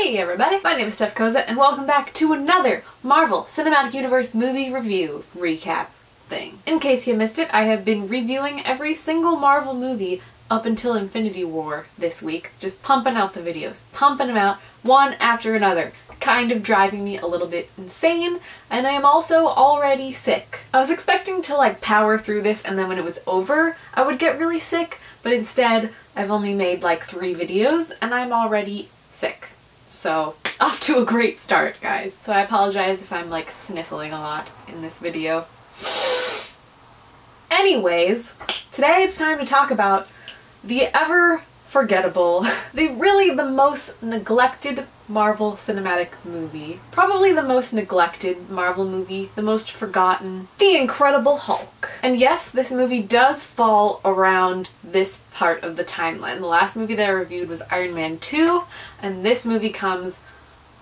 Hey everybody, my name is Steph Koza and welcome back to another Marvel Cinematic Universe movie review recap thing. In case you missed it, I have been reviewing every single Marvel movie up until Infinity War this week. Just pumping out the videos, pumping them out one after another, kind of driving me a little bit insane, and I am also already sick. I was expecting to power through this and then when it was over I would get really sick, but instead I've only made 3 videos and I'm already sick. So, off to a great start, guys. So I apologize if I'm sniffling a lot in this video. Anyways, today it's time to talk about the ever forgettable, the most neglected Marvel cinematic movie. Probably the most neglected Marvel movie, the most forgotten. The Incredible Hulk. And yes, this movie does fall around this part of the timeline. The last movie that I reviewed was Iron Man 2, and this movie comes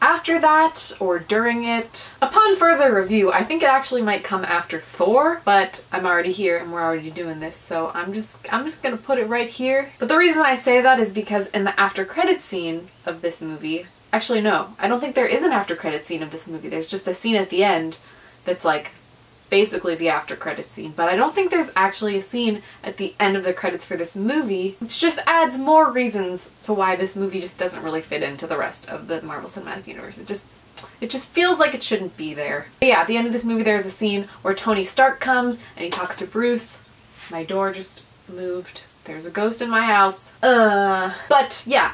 after that or during it. Upon further review, I think it actually might come after Thor, but I'm already here and we're already doing this, so I'm just gonna put it right here. But the reason I say that is because in the after credits scene of this movie, actually no, I don't think there is an after credits scene of this movie. There's just a scene at the end that's basically the after credits scene, but I don't think there's actually a scene at the end of the credits for this movie, which just adds more reasons to why this movie just doesn't really fit into the rest of the Marvel Cinematic Universe. It just feels like it shouldn't be there. But yeah, at the end of this movie there's a scene where Tony Stark comes and he talks to Bruce. My door just moved. There's a ghost in my house. But yeah,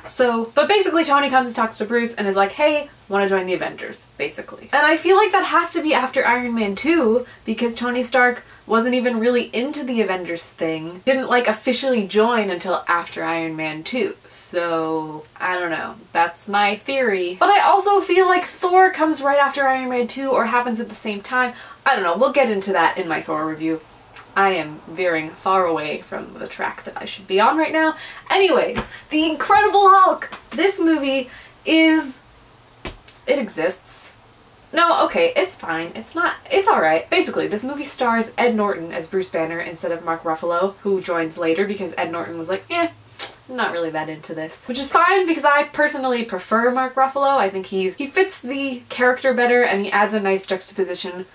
but basically Tony comes and talks to Bruce and is like, hey, wanna join the Avengers, basically. And I feel like that has to be after Iron Man 2, because Tony Stark wasn't even really into the Avengers thing. Didn't officially join until after Iron Man 2. So, I don't know. That's my theory. But I also feel like Thor comes right after Iron Man 2 or happens at the same time. I don't know, we'll get into that in my Thor review. I am veering far away from the track that I should be on right now. Anyways, The Incredible Hulk! This movie it exists. No, okay, it's fine. It's alright. Basically, this movie stars Ed Norton as Bruce Banner instead of Mark Ruffalo, who joins later because Ed Norton was like, I'm not really that into this. Which is fine because I personally prefer Mark Ruffalo. I think he fits the character better and he adds a nice juxtaposition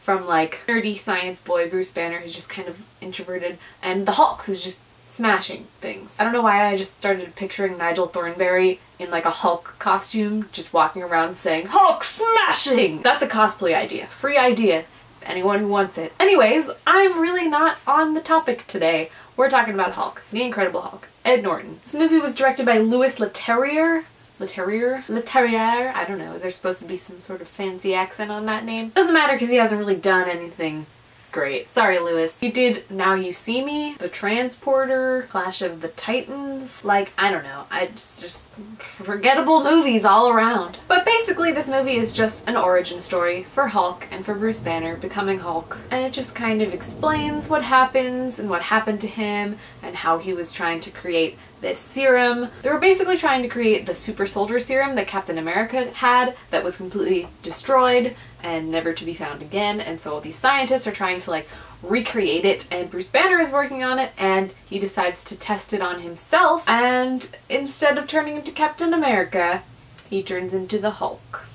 from nerdy science boy Bruce Banner, who's just kind of introverted, and the Hulk, who's just smashing things. I don't know why I just started picturing Nigel Thornberry in a Hulk costume, just walking around saying, Hulk smashing! That's a cosplay idea. Free idea. Anyone who wants it. Anyways, I'm really not on the topic today. We're talking about Hulk. The Incredible Hulk. Ed Norton. This movie was directed by Louis Leterrier. Leterrier? I don't know. Is there supposed to be some sort of fancy accent on that name? Doesn't matter because he hasn't really done anything great. Sorry, Louis. He did Now You See Me, The Transporter, Clash of the Titans. I don't know. I just forgettable movies all around. But basically this movie is just an origin story for Hulk and for Bruce Banner becoming Hulk. And it just kind of explains what happens and what happened to him and how he was trying to create this serum. They were basically trying to create the super soldier serum that Captain America had that was completely destroyed and never to be found again, and so these scientists are trying to recreate it, and Bruce Banner is working on it and he decides to test it on himself, and instead of turning into Captain America he turns into the Hulk.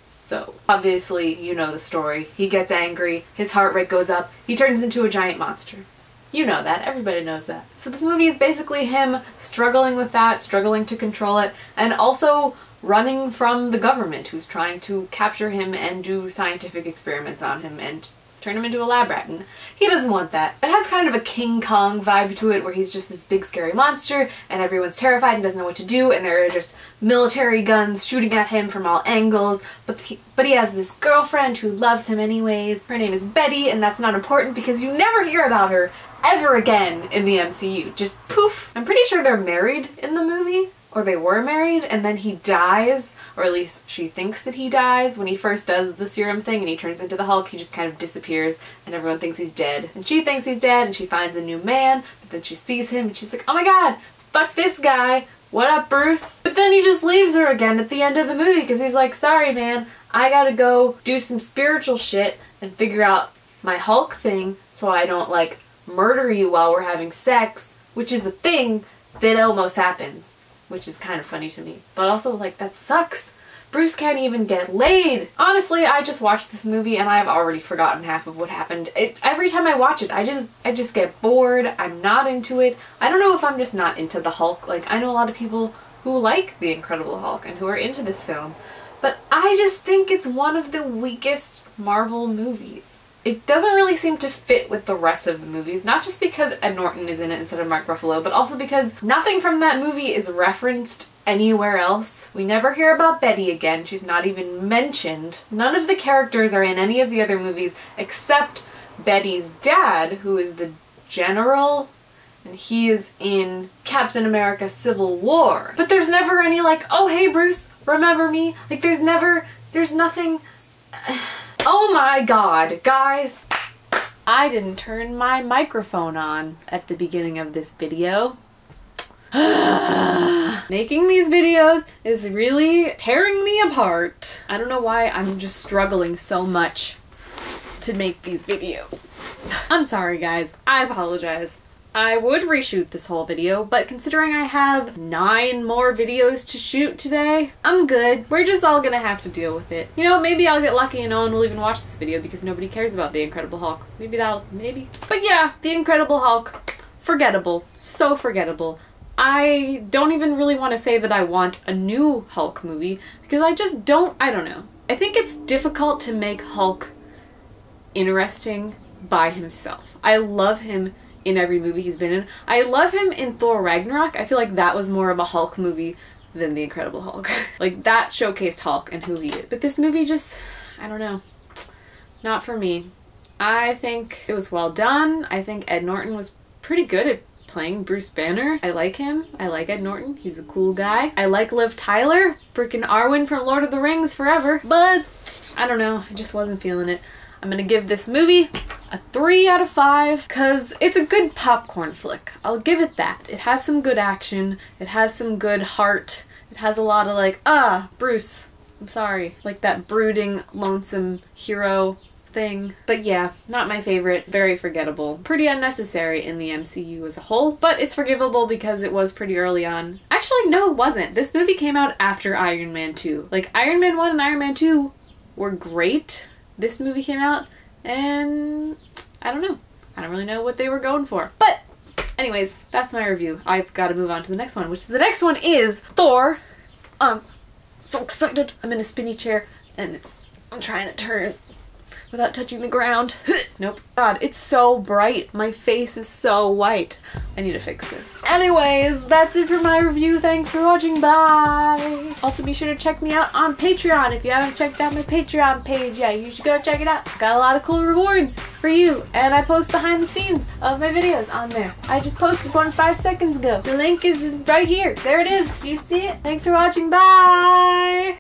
So obviously you know the story. He gets angry, his heart rate goes up, he turns into a giant monster. You know that. Everybody knows that. So this movie is basically him struggling with that, struggling to control it, and also running from the government who's trying to capture him and do scientific experiments on him and turn him into a lab rat, and he doesn't want that. It has kind of a King Kong vibe to it where he's just this big scary monster and everyone's terrified and doesn't know what to do, and there are just military guns shooting at him from all angles, but he has this girlfriend who loves him anyways. Her name is Betty, and that's not important because you never hear about her ever again in the MCU. Just poof. I'm pretty sure they're married in the movie, or they were married, and then he dies, or at least she thinks that he dies. When he first does the serum thing and he turns into the Hulk, he just kind of disappears and everyone thinks he's dead. And she thinks he's dead and she finds a new man, but then she sees him and she's like, oh my god, fuck this guy. What up, Bruce? But then he just leaves her again at the end of the movie because he's like, sorry man, I gotta go do some spiritual shit and figure out my Hulk thing so I don't murder you while we're having sex, which is a thing that almost happens which is kind of funny to me. But also, like, that sucks. Bruce can't even get laid. Honestly, I just watched this movie and I've already forgotten half of what happened. Every time I watch it, I just get bored. I'm not into it. I don't know if I'm just not into the Hulk. Like, I know a lot of people who like The Incredible Hulk and who are into this film, but I just think it's one of the weakest Marvel movies. It doesn't really seem to fit with the rest of the movies, not just because Ed Norton is in it instead of Mark Ruffalo, but also because nothing from that movie is referenced anywhere else. We never hear about Betty again. She's not even mentioned. None of the characters are in any of the other movies except Betty's dad, who is the general, and he is in Captain America Civil War. But there's never any like, oh hey Bruce, remember me? Like there's nothing. Oh my god, guys! I didn't turn my microphone on at the beginning of this video. Making these videos is really tearing me apart. I don't know why I'm just struggling so much to make these videos. I'm sorry guys, I apologize. I would reshoot this whole video, but considering I have 9 more videos to shoot today, I'm good. We're just all gonna have to deal with it. You know, maybe I'll get lucky and no one will even watch this video because nobody cares about The Incredible Hulk. Maybe. But yeah, The Incredible Hulk, forgettable. So forgettable. I don't even really want to say that I want a new Hulk movie because I don't know. I think it's difficult to make Hulk interesting by himself. I love him in every movie he's been in. I love him in Thor Ragnarok. I feel like that was more of a Hulk movie than The Incredible Hulk. Like that showcased Hulk and who he is. But this movie just, I don't know, not for me. I think it was well done. I think Ed Norton was pretty good at playing Bruce Banner. I like him. I like Ed Norton. He's a cool guy. I like Liv Tyler, freaking Arwen from Lord of the Rings forever. But I don't know, I just wasn't feeling it. I'm gonna give this movie a 3 out of 5 because it's a good popcorn flick. I'll give it that. It has some good action. It has some good heart. It has a lot of like, Bruce, I'm sorry. Like that brooding, lonesome hero thing. But yeah, not my favorite. Very forgettable. Pretty unnecessary in the MCU as a whole, but it's forgivable because it was pretty early on. Actually, no, it wasn't. This movie came out after Iron Man 2. Like Iron Man 1 and Iron Man 2 were great. This movie came out and I don't know. I don't really know what they were going for. But anyways, that's my review. I've got to move on to the next one, which the next one is Thor. I'm so excited. I'm in a spinny chair and I'm trying to turn without touching the ground. Nope. God, it's so bright. My face is so white. I need to fix this. Anyways, that's it for my review. Thanks for watching. Bye! Also, be sure to check me out on Patreon. If you haven't checked out my Patreon page yet, you should go check it out. Got a lot of cool rewards for you, and I post behind the scenes of my videos on there. I just posted one 5 seconds ago. The link is right here. There it is. Do you see it? Thanks for watching. Bye!